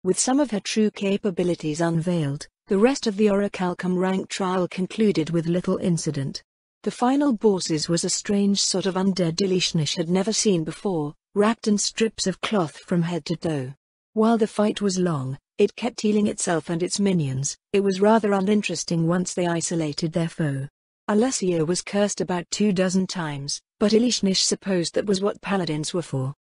With some of her true capabilities unveiled, the rest of the Orichalcum rank trial concluded with little incident. The final bosses was a strange sort of undead Ilishnish had never seen before, wrapped in strips of cloth from head to toe. While the fight was long, it kept healing itself and its minions. It was rather uninteresting once they isolated their foe. Alessia was cursed about 24 times, but Ilishnish supposed that was what paladins were for.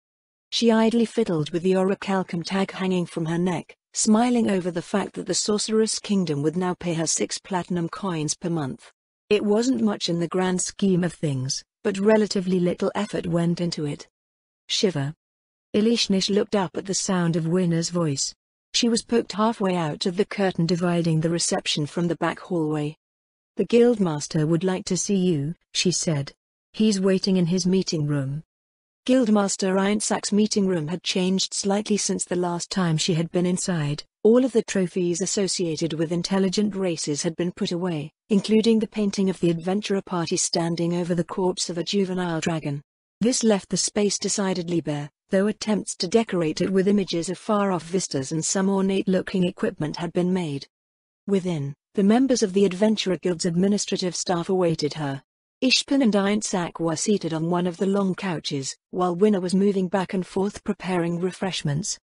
She idly fiddled with the Orichalcum tag hanging from her neck, smiling over the fact that the Sorceress Kingdom would now pay her 6 platinum coins per month. It wasn't much in the grand scheme of things, but relatively little effort went into it. Shiver. Ilishnish looked up at the sound of Winner's voice. She was poked halfway out of the curtain dividing the reception from the back hallway. "The Guildmaster would like to see you," she said. "He's waiting in his meeting room." Guildmaster Einsack's meeting room had changed slightly since the last time she had been inside. All of the trophies associated with intelligent races had been put away, including the painting of the adventurer party standing over the corpse of a juvenile dragon. This left the space decidedly bare, though attempts to decorate it with images of far-off vistas and some ornate-looking equipment had been made. Within, the members of the Adventurer Guild's administrative staff awaited her. Ishpan and Einsack were seated on one of the long couches, while Winner was moving back and forth preparing refreshments.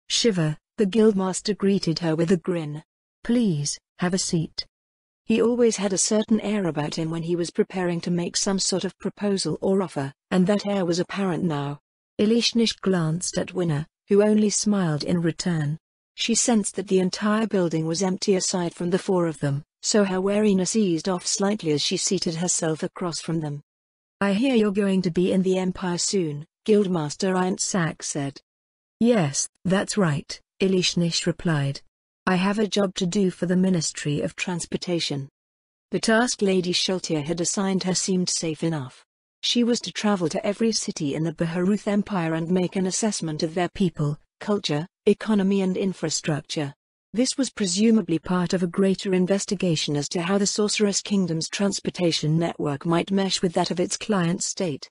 "Shiver," the Guildmaster greeted her with a grin. "Please, have a seat." He always had a certain air about him when he was preparing to make some sort of proposal or offer, and that air was apparent now. Ilishnish glanced at Winner, who only smiled in return. She sensed that the entire building was empty aside from the 4 of them, so her wariness eased off slightly as she seated herself across from them. "I hear you're going to be in the Empire soon," Guildmaster Einsack said. "Yes, that's right," Ilishnish replied. "I have a job to do for the Ministry of Transportation." The task Lady Schultier had assigned her seemed safe enough. She was to travel to every city in the Baharuth Empire and make an assessment of their people, culture, economy and infrastructure. This was presumably part of a greater investigation as to how the Sorceress Kingdom's transportation network might mesh with that of its client state.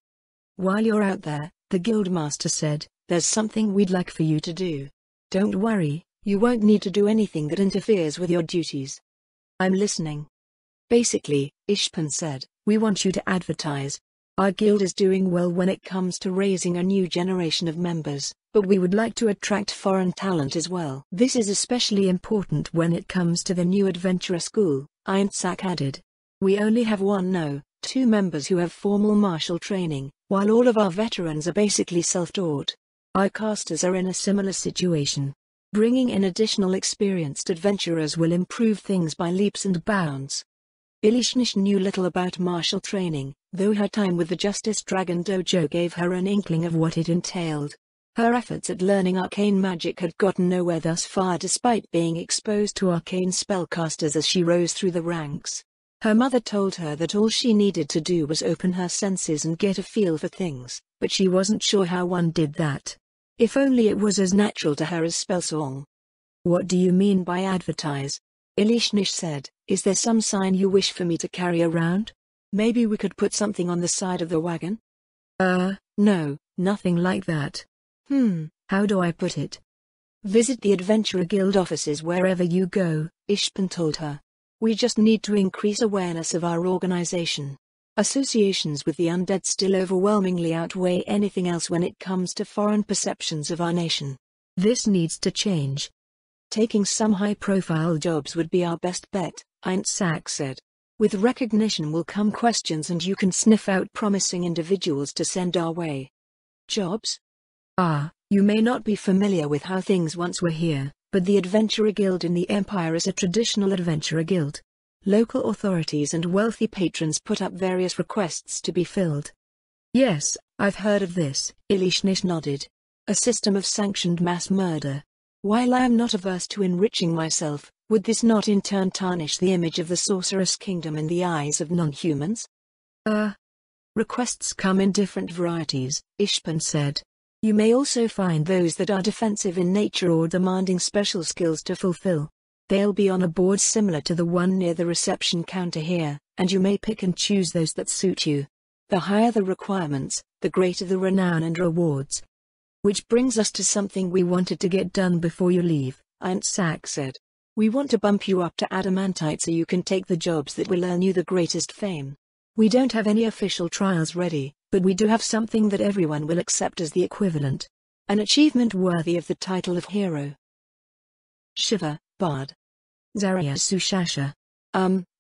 "While you're out there," the Guildmaster said, "there's something we'd like for you to do. Don't worry, you won't need to do anything that interferes with your duties." "I'm listening." "Basically," Ishpan said, "we want you to advertise. Our guild is doing well when it comes to raising a new generation of members, but we would like to attract foreign talent as well. This is especially important when it comes to the new adventurer school," Einsack added. "We only have 2 members who have formal martial training, while all of our veterans are basically self-taught. Our casters are in a similar situation. Bringing in additional experienced adventurers will improve things by leaps and bounds." Ilishnish knew little about martial training, though her time with the Justice Dragon Dojo gave her an inkling of what it entailed. Her efforts at learning arcane magic had gotten nowhere thus far despite being exposed to arcane spellcasters as she rose through the ranks. Her mother told her that all she needed to do was open her senses and get a feel for things, but she wasn't sure how one did that. If only it was as natural to her as spellsong. "What do you mean by advertise?" Ilishnish said. "Is there some sign you wish for me to carry around? Maybe we could put something on the side of the wagon?" No, nothing like that." How do I put it?" "Visit the Adventurer Guild offices wherever you go," Ishpan told her. "We just need to increase awareness of our organization. Associations with the undead still overwhelmingly outweigh anything else when it comes to foreign perceptions of our nation. This needs to change. Taking some high-profile jobs would be our best bet," Einsack said. "With recognition will come questions and you can sniff out promising individuals to send our way." "Jobs? You may not be familiar with how things once were here, but the Adventurer Guild in the Empire is a traditional adventurer guild. Local authorities and wealthy patrons put up various requests to be filled." "Yes, I've heard of this," Ilishnish nodded. "A system of sanctioned mass murder. While I am not averse to enriching myself, would this not in turn tarnish the image of the Sorceress Kingdom in the eyes of non-humans?" Requests come in different varieties," Ishpan said. "You may also find those that are defensive in nature or demanding special skills to fulfill. They'll be on a board similar to the one near the reception counter here, and you may pick and choose those that suit you. The higher the requirements, the greater the renown and rewards." "Which brings us to something we wanted to get done before you leave," Ainsak said. "We want to bump you up to adamantite so you can take the jobs that will earn you the greatest fame. We don't have any official trials ready, but we do have something that everyone will accept as the equivalent. An achievement worthy of the title of hero." Shiva, Bard. Zarya Sushasha.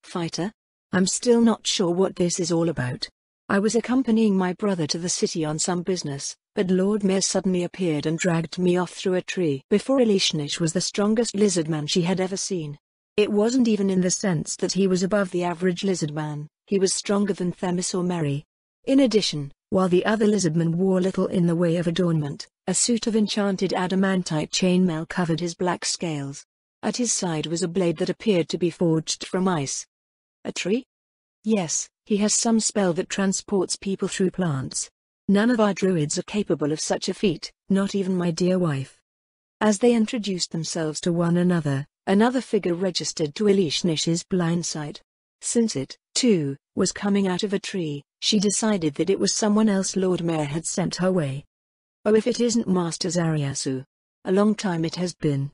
Fighter? I'm still not sure what this is all about. I was accompanying my brother to the city on some business, but Lord Mayor suddenly appeared and dragged me off through a tree. Before Elishnish was the strongest lizardman she had ever seen. It wasn't even in the sense that he was above the average lizardman, he was stronger than Themis or Mary. In addition, while the other lizardmen wore little in the way of adornment, a suit of enchanted adamantite chainmail covered his black scales. At his side was a blade that appeared to be forged from ice. A tree? Yes, he has some spell that transports people through plants. None of our druids are capable of such a feat, not even my dear wife. As they introduced themselves to one another, another figure registered to Elishnish's blind sight. Since it, too, was coming out of a tree, she decided that it was someone else Lord Mayor had sent her way. Oh, if it isn't Master Zaryasu. A long time it has been.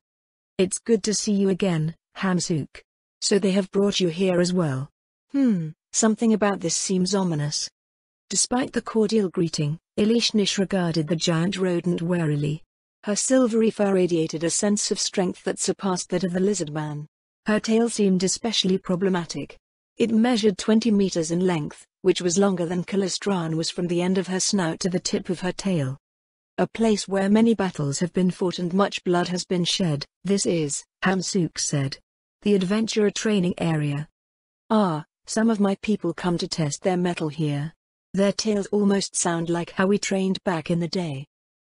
It's good to see you again, Hamsuk. So they have brought you here as well. Something about this seems ominous. Despite the cordial greeting, Elishnish regarded the giant rodent warily. Her silvery fur radiated a sense of strength that surpassed that of the lizardman. Her tail seemed especially problematic. It measured 20 meters in length, which was longer than Kalistran was from the end of her snout to the tip of her tail. A place where many battles have been fought and much blood has been shed, this is, Hamsuk said. The adventurer training area. Some of my people come to test their mettle here. Their tales almost sound like how we trained back in the day.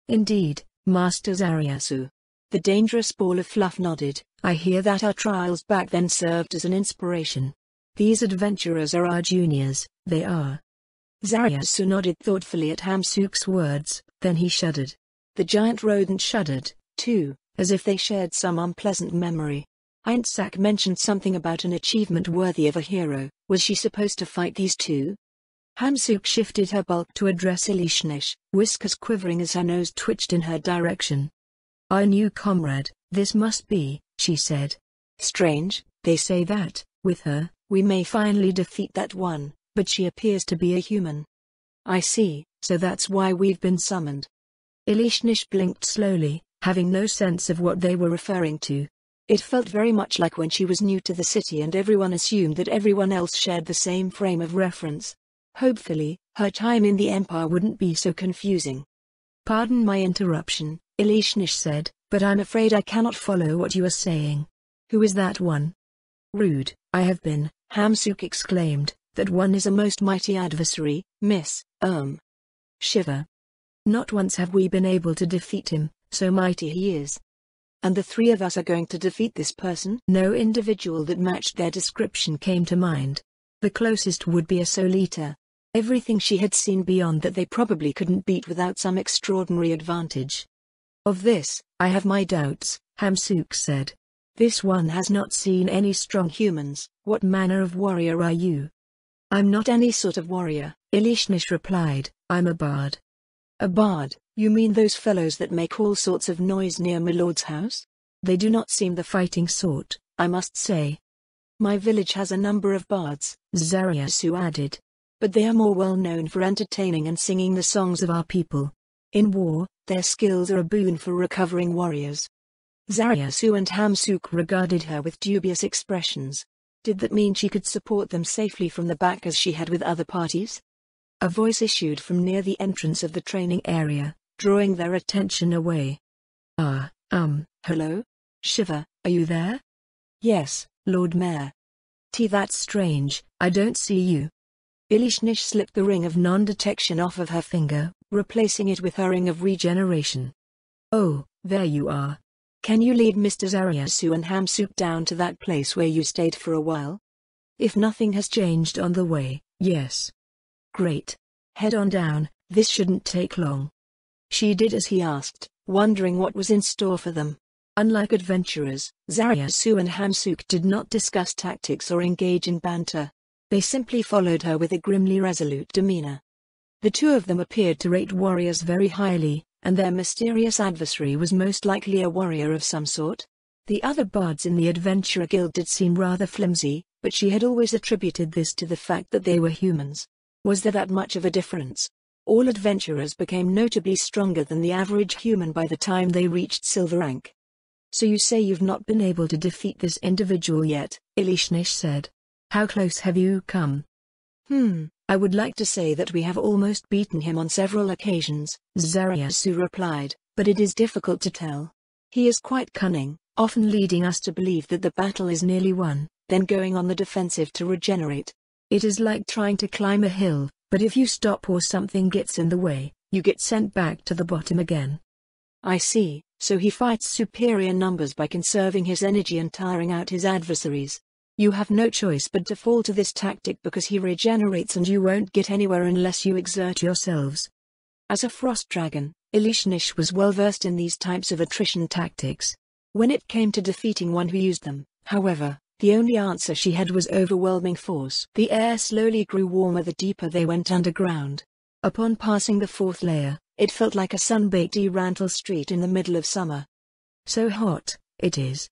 Indeed, Master Zaryasu. The dangerous ball of fluff nodded. I hear that our trials back then served as an inspiration. These adventurers are our juniors, they are. Zaryasu nodded thoughtfully at Hamsuk's words, then he shuddered. The giant rodent shuddered, too, as if they shared some unpleasant memory. Ainsak mentioned something about an achievement worthy of a hero. Was she supposed to fight these two? Hamsuk shifted her bulk to address Elishnish, whiskers quivering as her nose twitched in her direction. Our new comrade, this must be, she said. Strange, they say that, with her, we may finally defeat that one, but she appears to be a human. I see, so that's why we've been summoned. Elishnish blinked slowly, having no sense of what they were referring to. It felt very much like when she was new to the city and everyone assumed that everyone else shared the same frame of reference. Hopefully, her time in the Empire wouldn't be so confusing. Pardon my interruption, Elishnish said, but I'm afraid I cannot follow what you are saying. Who is that one? Rude, I have been, Hamsuk exclaimed, that one is a most mighty adversary, Miss, Shiva. Not once have we been able to defeat him, so mighty he is. And the three of us are going to defeat this person? No individual that matched their description came to mind. The closest would be a Solita. Everything she had seen beyond that they probably couldn't beat without some extraordinary advantage. Of this, I have my doubts, Hamsuk said. This one has not seen any strong humans. What manner of warrior are you? I'm not any sort of warrior, Elishnish replied, I'm a bard. A bard, you mean those fellows that make all sorts of noise near my lord's house? They do not seem the fighting sort, I must say. My village has a number of bards, Zaryasu added. But they are more well known for entertaining and singing the songs of our people. In war, their skills are a boon for recovering warriors. Zaryasu and Hamsuk regarded her with dubious expressions. Did that mean she could support them safely from the back as she had with other parties? A voice issued from near the entrance of the training area, drawing their attention away. Hello? Shiva, are you there? Yes, Lord Mayor. That's strange, I don't see you. Elishnish slipped the ring of non-detection off of her finger, replacing it with her ring of regeneration. Oh, there you are. Can you lead Mr. Zaryasu and Hamsuk down to that place where you stayed for a while? If nothing has changed on the way, yes. Great. Head on down, this shouldn't take long. She did as he asked, wondering what was in store for them. Unlike adventurers, Zaryasu and Hamsuk did not discuss tactics or engage in banter. They simply followed her with a grimly resolute demeanor. The two of them appeared to rate warriors very highly, and their mysterious adversary was most likely a warrior of some sort. The other bards in the Adventurer Guild did seem rather flimsy, but she had always attributed this to the fact that they were humans. Was there that much of a difference? All adventurers became notably stronger than the average human by the time they reached silver rank. So you say you've not been able to defeat this individual yet, Elishnish said. How close have you come? I would like to say that we have almost beaten him on several occasions, Zariasu replied, but it is difficult to tell. He is quite cunning, often leading us to believe that the battle is nearly won, then going on the defensive to regenerate. It is like trying to climb a hill, but if you stop or something gets in the way, you get sent back to the bottom again. I see, so he fights superior numbers by conserving his energy and tiring out his adversaries. You have no choice but to fall to this tactic because he regenerates and you won't get anywhere unless you exert yourselves. As a frost dragon, Elishnish was well versed in these types of attrition tactics. When it came to defeating one who used them, however, the only answer she had was overwhelming force. The air slowly grew warmer the deeper they went underground. Upon passing the fourth layer, it felt like a sun-baked Erantal street in the middle of summer. So hot, it is.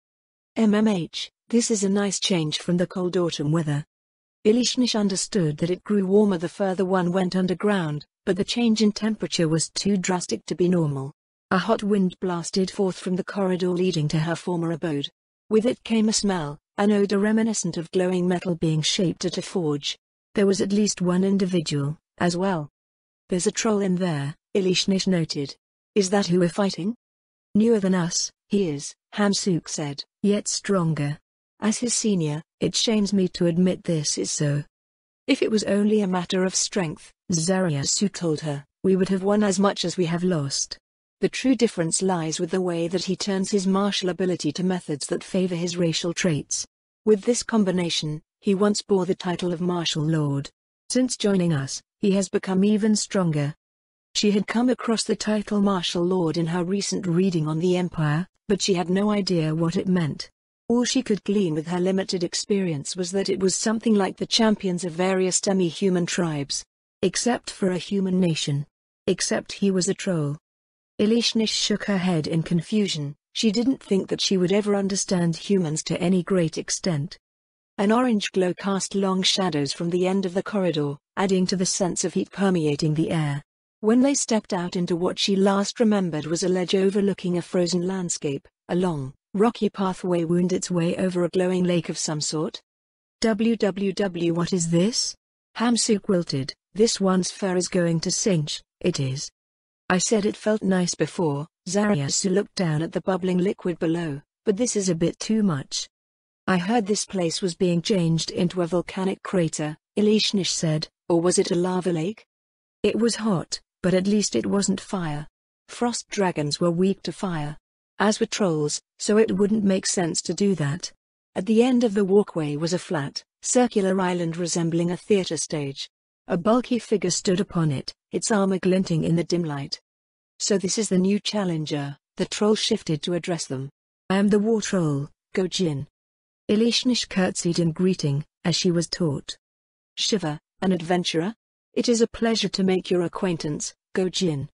MMH, this is a nice change from the cold autumn weather. Elishnish understood that it grew warmer the further one went underground, but the change in temperature was too drastic to be normal. A hot wind blasted forth from the corridor leading to her former abode. With it came a smell, an odor reminiscent of glowing metal being shaped at a forge. There was at least one individual, as well. There's a troll in there, Elishnish noted. Is that who we're fighting? Newer than us, he is, Hamsuk said, yet stronger. As his senior, it shames me to admit this is so. If it was only a matter of strength, Zariasu told her, we would have won as much as we have lost. The true difference lies with the way that he turns his martial ability to methods that favor his racial traits. With this combination, he once bore the title of Martial Lord. Since joining us, he has become even stronger. She had come across the title Martial Lord in her recent reading on the Empire, but she had no idea what it meant. All she could glean with her limited experience was that it was something like the champions of various semi-human tribes. Except for a human nation. Except he was a troll. Elishnish shook her head in confusion. She didn't think that she would ever understand humans to any great extent. An orange glow cast long shadows from the end of the corridor, adding to the sense of heat permeating the air. When they stepped out into what she last remembered was a ledge overlooking a frozen landscape, a long, rocky pathway wound its way over a glowing lake of some sort. WWW, what is this? Hamsuk wilted. This one's fur is going to singe, it is. I said it felt nice before. Zariasu looked down at the bubbling liquid below, but this is a bit too much. I heard this place was being changed into a volcanic crater, Elishnish said, or was it a lava lake? It was hot, but at least it wasn't fire. Frost dragons were weak to fire. As were trolls, so it wouldn't make sense to do that. At the end of the walkway was a flat, circular island resembling a theater stage. A bulky figure stood upon it, its armor glinting in the dim light. So this is the new challenger, the troll shifted to address them. I am the war troll, Gojin. Elishnish curtsied in greeting, as she was taught. Shiva, an adventurer? It is a pleasure to make your acquaintance, Gojin.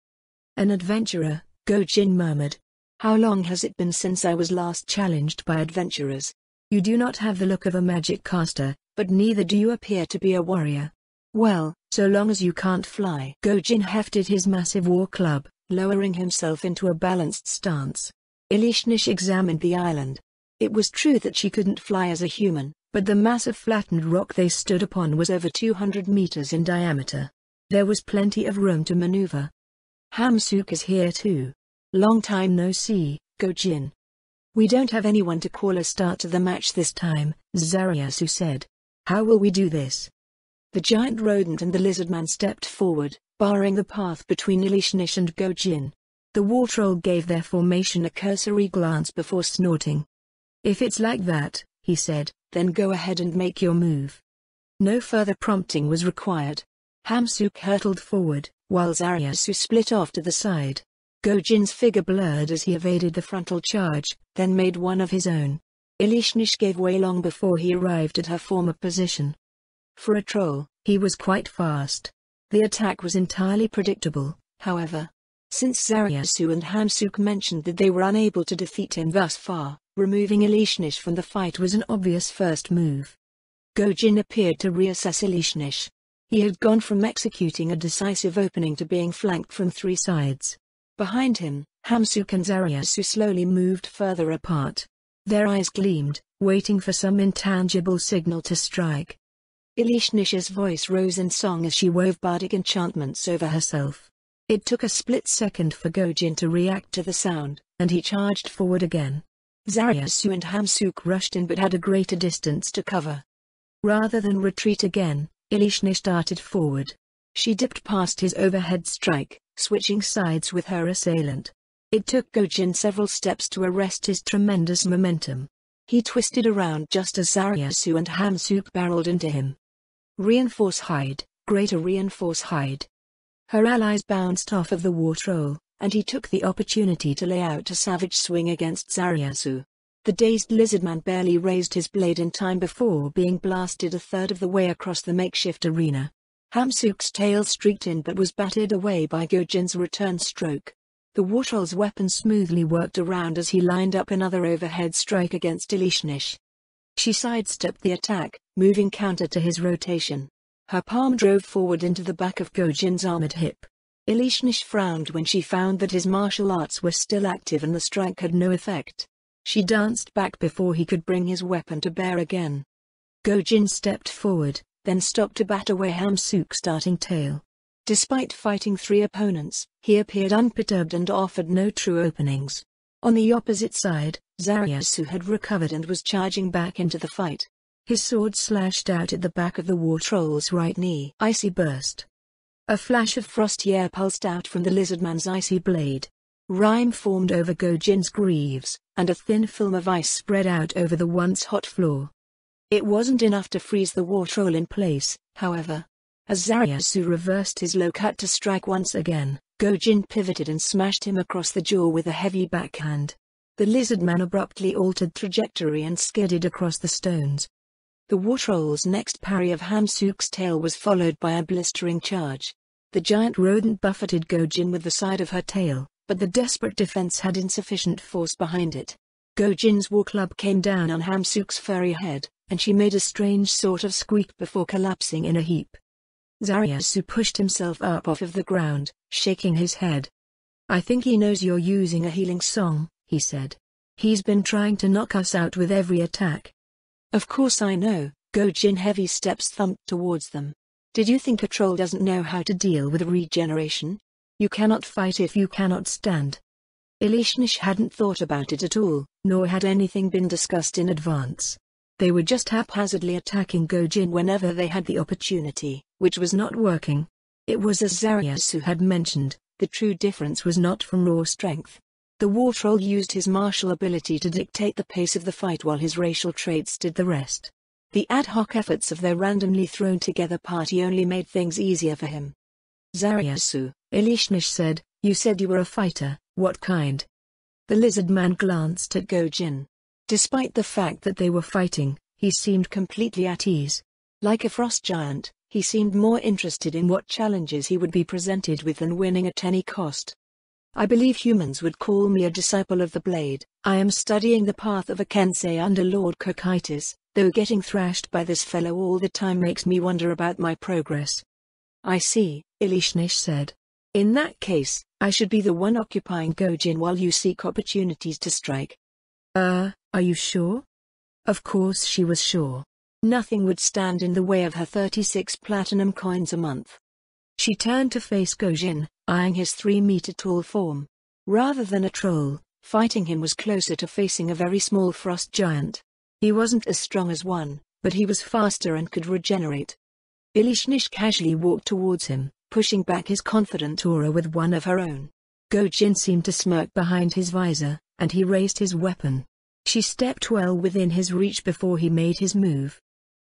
An adventurer, Gojin murmured. How long has it been since I was last challenged by adventurers? You do not have the look of a magic caster, but neither do you appear to be a warrior. Well, so long as you can't fly. Gojin hefted his massive war club, lowering himself into a balanced stance. Elishnish examined the island. It was true that she couldn't fly as a human, but the massive flattened rock they stood upon was over 200 meters in diameter. There was plenty of room to maneuver. Hamsuk is here too. Long time no see, Gojin. We don't have anyone to call a start to the match this time, Zariasu said. How will we do this? The giant rodent and the lizard man stepped forward, barring the path between Elishnish and Gojin. The war troll gave their formation a cursory glance before snorting. If it's like that, he said, then go ahead and make your move. No further prompting was required. Hamsuk hurtled forward, while Zariasu split off to the side. Gojin's figure blurred as he evaded the frontal charge, then made one of his own. Elishnish gave way long before he arrived at her former position. For a troll, he was quite fast. The attack was entirely predictable, however. Since Zariasu and Hamsuk mentioned that they were unable to defeat him thus far, Removing Elishnish from the fight was an obvious first move. Gojin appeared to reassess Elishnish. He had gone from executing a decisive opening to being flanked from three sides. Behind him, Hamsuk and Zariasu slowly moved further apart. Their eyes gleamed, waiting for some intangible signal to strike. Elishnish's voice rose in song as she wove bardic enchantments over herself. It took a split second for Gojin to react to the sound, and he charged forward again. Zariasu and Hamsuk rushed in but had a greater distance to cover. Rather than retreat again, Elishnish darted forward. She dipped past his overhead strike, switching sides with her assailant. It took Gojin several steps to arrest his tremendous momentum. He twisted around just as Zariasu and Hamsuk barreled into him. Reinforce hide, greater reinforce hide. Her allies bounced off of the war troll, and he took the opportunity to lay out a savage swing against Zariasu. The dazed lizardman barely raised his blade in time before being blasted a third of the way across the makeshift arena. Hamsuk's tail streaked in but was batted away by Gojin's return stroke. The war troll's weapon smoothly worked around as he lined up another overhead strike against Elishnish. She sidestepped the attack, moving counter to his rotation. Her palm drove forward into the back of Gojin's armored hip. Elishnish frowned when she found that his martial arts were still active and the strike had no effect. She danced back before he could bring his weapon to bear again. Gojin stepped forward, then stopped to bat away Hamsuk's darting tail. Despite fighting three opponents, he appeared unperturbed and offered no true openings. On the opposite side, Zariasu had recovered and was charging back into the fight. His sword slashed out at the back of the war troll's right knee. Icy burst. A flash of frosty air pulsed out from the lizardman's icy blade. Rime formed over Gojin's greaves, and a thin film of ice spread out over the once hot floor. It wasn't enough to freeze the war troll in place, however. As Zariasu reversed his low cut to strike once again, Gojin pivoted and smashed him across the jaw with a heavy backhand. The lizardman abruptly altered trajectory and skidded across the stones. The war troll's next parry of Hamsuk's tail was followed by a blistering charge. The giant rodent buffeted Gojin with the side of her tail, but the desperate defense had insufficient force behind it. Gojin's war club came down on Hamsuk's furry head, and she made a strange sort of squeak before collapsing in a heap. Zariasu pushed himself up off of the ground, shaking his head. "I think he knows you're using a healing song," he said. "He's been trying to knock us out with every attack." "Of course I know." Gojin heavy steps thumped towards them. "Did you think a troll doesn't know how to deal with regeneration? You cannot fight if you cannot stand." Elishnish hadn't thought about it at all, nor had anything been discussed in advance. They were just haphazardly attacking Gojin whenever they had the opportunity, which was not working. It was as Zariasu had mentioned, the true difference was not from raw strength. The war troll used his martial ability to dictate the pace of the fight while his racial traits did the rest. The ad hoc efforts of their randomly thrown together party only made things easier for him. "Zariasu," Elishnish said, "you said you were a fighter, what kind?" The lizard man glanced at Gojin. Despite the fact that they were fighting, he seemed completely at ease. Like a frost giant, he seemed more interested in what challenges he would be presented with than winning at any cost. "I believe humans would call me a disciple of the blade. I am studying the path of a Kensei under Lord Kokitis, though getting thrashed by this fellow all the time makes me wonder about my progress." "I see," Elishnish said. "In that case, I should be the one occupying Gojin while you seek opportunities to strike." Are you sure?" Of course she was sure. Nothing would stand in the way of her 36 platinum coins a month. She turned to face Gojin, eyeing his 3-meter-tall form. Rather than a troll, fighting him was closer to facing a very small frost giant. He wasn't as strong as one, but he was faster and could regenerate. Elishnish casually walked towards him, pushing back his confident aura with one of her own. Gojin seemed to smirk behind his visor, and he raised his weapon. She stepped well within his reach before he made his move.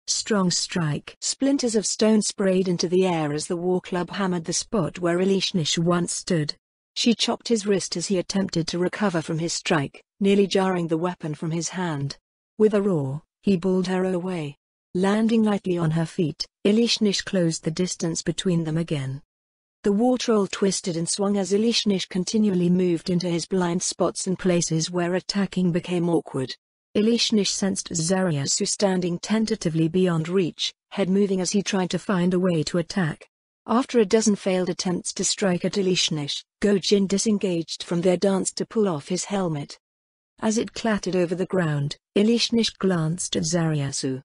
Strong strike. Splinters of stone sprayed into the air as the war club hammered the spot where Elishnish once stood. She chopped his wrist as he attempted to recover from his strike, nearly jarring the weapon from his hand. With a roar, he bowled her away. Landing lightly on her feet, Elishnish closed the distance between them again. The war troll twisted and swung as Elishnish continually moved into his blind spots and places where attacking became awkward. Elishnish sensed Zariasu standing tentatively beyond reach, head moving as he tried to find a way to attack. After a dozen failed attempts to strike at Elishnish, Gojin disengaged from their dance to pull off his helmet. As it clattered over the ground, Elishnish glanced at Zariasu.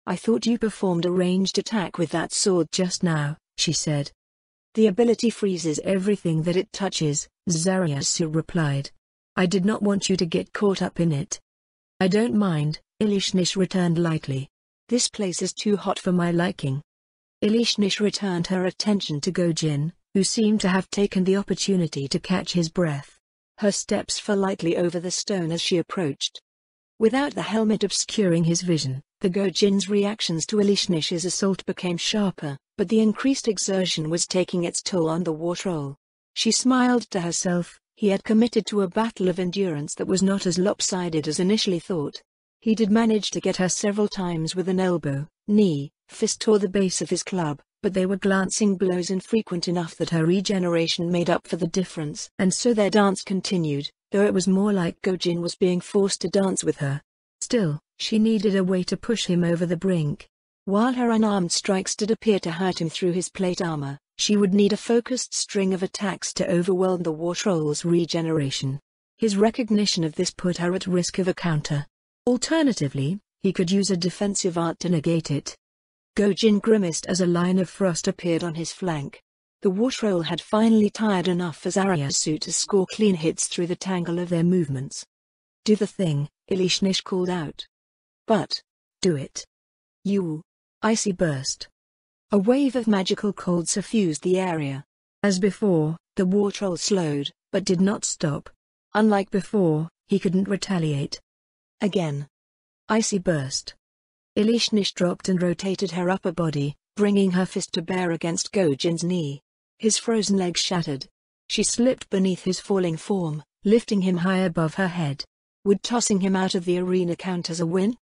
"I thought you performed a ranged attack with that sword just now," she said. "The ability freezes everything that it touches," Zariasu replied. "I did not want you to get caught up in it." "I don't mind," Elishnish returned lightly. "This place is too hot for my liking." Elishnish returned her attention to Gojin, who seemed to have taken the opportunity to catch his breath. Her steps fell lightly over the stone as she approached. Without the helmet obscuring his vision, the Gojin's reactions to Elishnish's assault became sharper, but the increased exertion was taking its toll on the war troll. She smiled to herself. He had committed to a battle of endurance that was not as lopsided as initially thought. He did manage to get her several times with an elbow, knee, fist or the base of his club, but they were glancing blows infrequent enough that her regeneration made up for the difference. And so their dance continued, though it was more like Gojin was being forced to dance with her. Still, she needed a way to push him over the brink. While her unarmed strikes did appear to hurt him through his plate armor, she would need a focused string of attacks to overwhelm the war troll's regeneration. His recognition of this put her at risk of a counter. Alternatively, he could use a defensive art to negate it. Gojin grimaced as a line of frost appeared on his flank. The war troll had finally tired enough for Zariasu to score clean hits through the tangle of their movements. "Do the thing," Elishnish called out. "But, do it." You. Icy burst. A wave of magical cold suffused the area. As before, the war troll slowed, but did not stop. Unlike before, he couldn't retaliate. Again. Icy burst. Elishnish dropped and rotated her upper body, bringing her fist to bear against Gojin's knee. His frozen leg shattered. She slipped beneath his falling form, lifting him high above her head. Would tossing him out of the arena count as a win?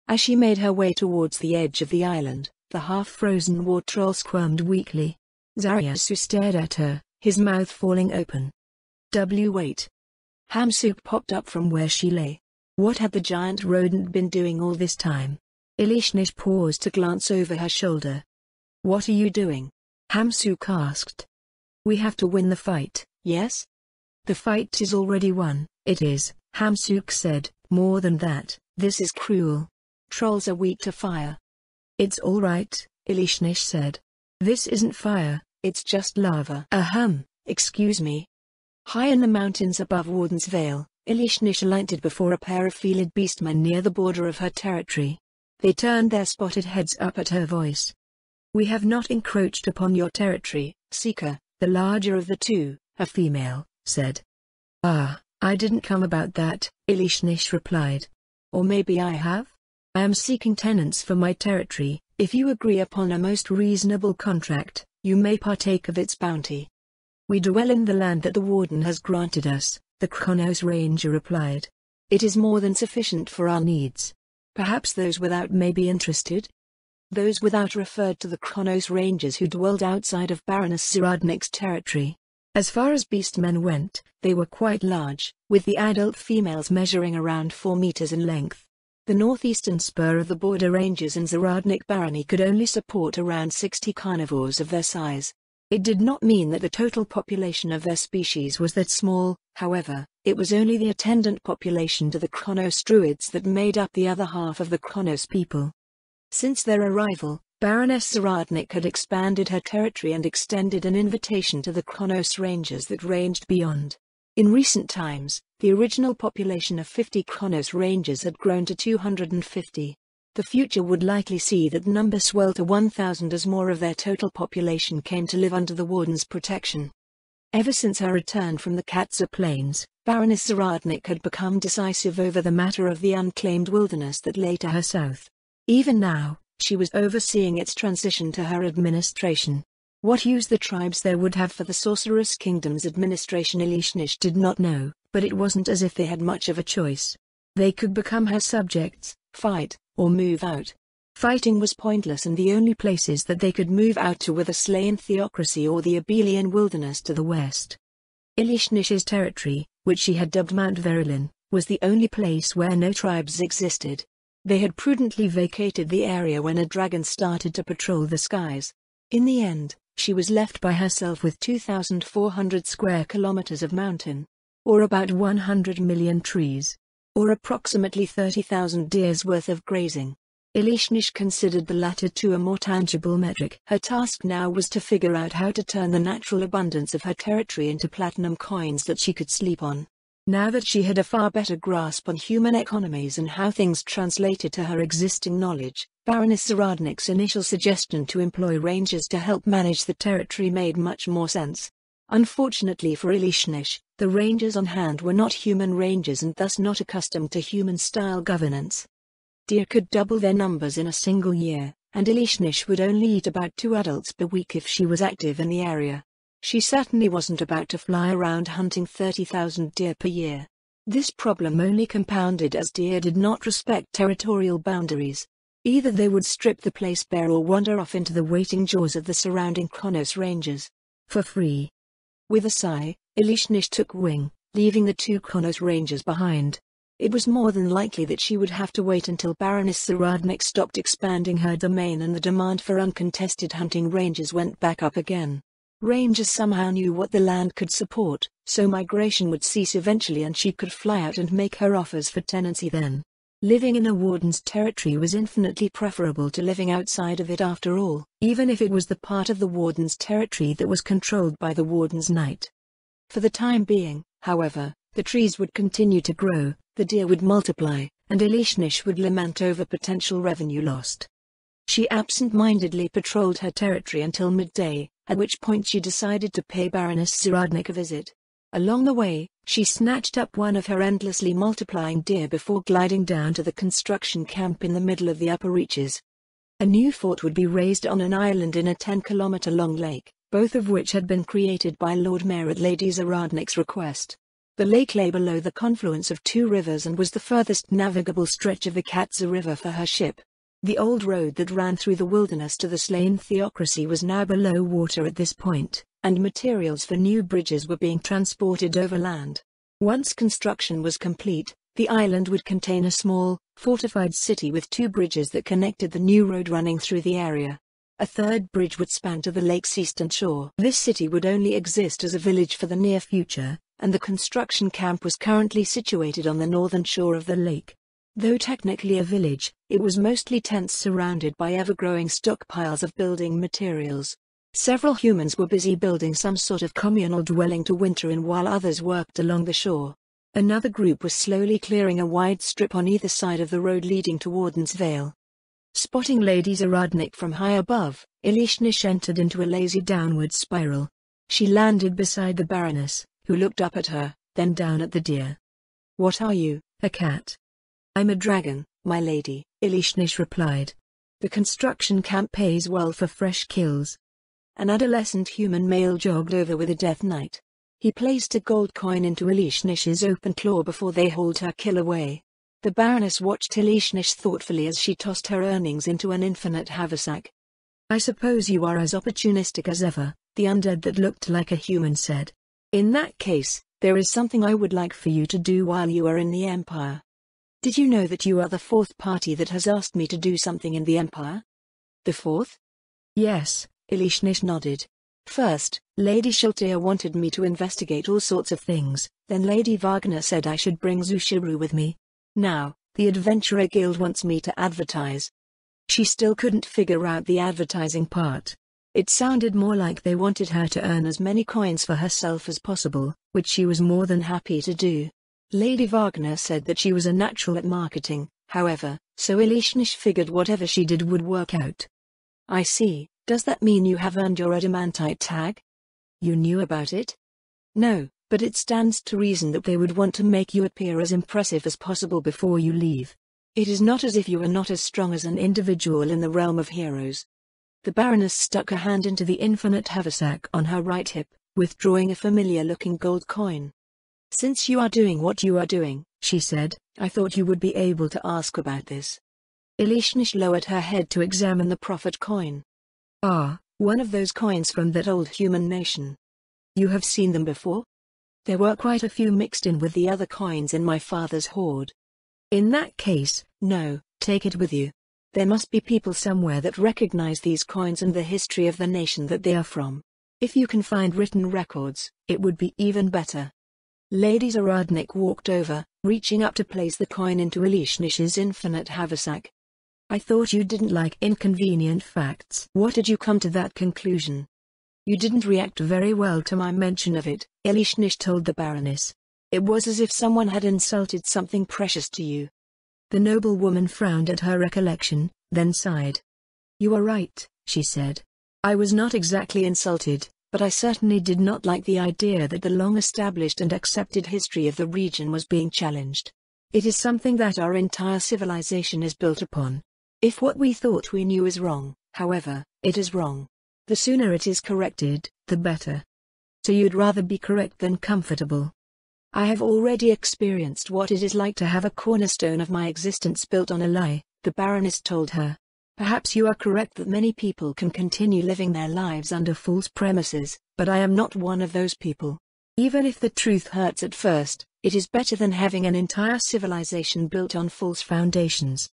As she made her way towards the edge of the island, the half-frozen war troll squirmed weakly. Zariasu stared at her, his mouth falling open. Wait. Hamsuk popped up from where she lay. What had the giant rodent been doing all this time? Elishnish paused to glance over her shoulder. "What are you doing?" Hamsuk asked. "We have to win the fight, yes?" "The fight is already won." "It is," Hamsuk said. "More than that, this is cruel. Trolls are weak to fire." "It's all right," Elishnish said. "This isn't fire, it's just lava." Excuse me." High in the mountains above Warden's Vale, Elishnish alighted before a pair of feeled beastmen near the border of her territory. They turned their spotted heads up at her voice. "We have not encroached upon your territory," Seeker, the larger of the two, a female, said. "Ah, I didn't come about that," Elishnish replied. "Or maybe I have? I am seeking tenants for my territory. If you agree upon a most reasonable contract, you may partake of its bounty." "We dwell in the land that the Warden has granted us," the Kronos Ranger replied. "It is more than sufficient for our needs. Perhaps those without may be interested?" Those without referred to the Kronos Rangers who dwelled outside of Baroness Zaradnik's territory. As far as beastmen went, they were quite large, with the adult females measuring around 4 meters in length. The northeastern spur of the border ranges in Zaradnik barony could only support around 60 carnivores of their size. It did not mean that the total population of their species was that small, however, it was only the attendant population to the Kronos druids that made up the other half of the Kronos people. Since their arrival, Baroness Zaradnik had expanded her territory and extended an invitation to the Kronos Rangers that ranged beyond. In recent times, the original population of 50 Kronos Rangers had grown to 250. The future would likely see that number swell to 1,000 as more of their total population came to live under the Warden's protection. Ever since her return from the Katza Plains, Baroness Zaradnik had become decisive over the matter of the unclaimed wilderness that lay to her south. Even now, she was overseeing its transition to her administration. What use the tribes there would have for the Sorceress Kingdom's administration Elishnish did not know, but it wasn't as if they had much of a choice. They could become her subjects, fight, or move out. Fighting was pointless and the only places that they could move out to were the Slayn Theocracy or the Abelian Wilderness to the west. Elishnish's territory, which she had dubbed Mount Verilyn, was the only place where no tribes existed. They had prudently vacated the area when a dragon started to patrol the skies. In the end, she was left by herself with 2,400 square kilometers of mountain, or about 100 million trees, or approximately 30,000 deer's worth of grazing. Ilishnish considered the latter to a more tangible metric. Her task now was to figure out how to turn the natural abundance of her territory into platinum coins that she could sleep on. Now that she had a far better grasp on human economies and how things translated to her existing knowledge, Baroness Zaradnik's initial suggestion to employ rangers to help manage the territory made much more sense. Unfortunately for Ilishnish, the rangers on hand were not human rangers and thus not accustomed to human-style governance. Deer could double their numbers in a single year, and Ilishnish would only eat about 2 adults per week if she was active in the area. She certainly wasn't about to fly around hunting 30,000 deer per year. This problem only compounded as deer did not respect territorial boundaries. Either they would strip the place bare or wander off into the waiting jaws of the surrounding Kronos Rangers. For free. With a sigh, Ilishnish took wing, leaving the 2 Kronos Rangers behind. It was more than likely that she would have to wait until Baroness Zaradnik stopped expanding her domain and the demand for uncontested hunting ranges went back up again. Rangers somehow knew what the land could support, so migration would cease eventually and she could fly out and make her offers for tenancy then. Living in a warden's territory was infinitely preferable to living outside of it after all, even if it was the part of the warden's territory that was controlled by the warden's knight. For the time being, however, the trees would continue to grow, the deer would multiply, and Ilishnish would lament over potential revenue lost. She absent-mindedly patrolled her territory until midday, at which point she decided to pay Baroness Zaradnik a visit. Along the way, she snatched up one of her endlessly multiplying deer before gliding down to the construction camp in the middle of the upper reaches. A new fort would be raised on an island in a 10-kilometer-long lake, both of which had been created by Lord Mayor at Lady Zaradnik's request. The lake lay below the confluence of 2 rivers and was the furthest navigable stretch of the Katza River for her ship. The old road that ran through the wilderness to the slain theocracy was now below water at this point, and materials for new bridges were being transported overland. Once construction was complete, the island would contain a small, fortified city with 2 bridges that connected the new road running through the area. A 3rd bridge would span to the lake's eastern shore. This city would only exist as a village for the near future, and the construction camp was currently situated on the northern shore of the lake. Though technically a village, it was mostly tents surrounded by ever-growing stockpiles of building materials. Several humans were busy building some sort of communal dwelling to winter in while others worked along the shore. Another group was slowly clearing a wide strip on either side of the road leading to Warden's Vale. Spotting Lady Zaradnik from high above, Ilishnish entered into a lazy downward spiral. She landed beside the Baroness, who looked up at her, then down at the deer. "What are you, a cat?" "I'm a dragon, my lady," Ilishnish replied. "The construction camp pays well for fresh kills." An adolescent human male jogged over with a death knight. He placed a gold coin into Ilishnish's open claw before they hauled her kill away. The Baroness watched Ilishnish thoughtfully as she tossed her earnings into an infinite haversack. "I suppose you are as opportunistic as ever," the undead that looked like a human said. "In that case, there is something I would like for you to do while you are in the Empire. Did you know that you are the 4th party that has asked me to do something in the Empire?" "The 4th? Yes," Ilishnish nodded. "First, Lady Shiltea wanted me to investigate all sorts of things, then Lady Wagner said I should bring Zushiru with me. Now, the Adventurer Guild wants me to advertise." She still couldn't figure out the advertising part. It sounded more like they wanted her to earn as many coins for herself as possible, which she was more than happy to do. Lady Wagner said that she was a natural at marketing, however, so Ilishnish figured whatever she did would work out. "I see. Does that mean you have earned your adamantite tag?" "You knew about it?" "No, but it stands to reason that they would want to make you appear as impressive as possible before you leave. It is not as if you are not as strong as an individual in the realm of heroes." The Baroness stuck her hand into the infinite haversack on her right hip, withdrawing a familiar-looking gold coin. "Since you are doing what you are doing," she said, "I thought you would be able to ask about this." Ilishnish lowered her head to examine the proffered coin. "Ah, one of those coins from that old human nation. You have seen them before?" There were quite a few mixed in with the other coins in my father's hoard. In that case, no, take it with you. There must be people somewhere that recognize these coins and the history of the nation that they are from. If you can find written records, it would be even better. Lady Zaradnik walked over, reaching up to place the coin into Elishnish's infinite haversack. I thought you didn't like inconvenient facts. What did you come to that conclusion? You didn't react very well to my mention of it, Elishnish told the Baroness. It was as if someone had insulted something precious to you. The noblewoman frowned at her recollection, then sighed. You are right, she said. I was not exactly insulted, but I certainly did not like the idea that the long-established and accepted history of the region was being challenged. It is something that our entire civilization is built upon. If what we thought we knew is wrong, however, it is wrong. The sooner it is corrected, the better. So you'd rather be correct than comfortable. I have already experienced what it is like to have a cornerstone of my existence built on a lie, the Baroness told her. Perhaps you are correct that many people can continue living their lives under false premises, but I am not one of those people. Even if the truth hurts at first, it is better than having an entire civilization built on false foundations.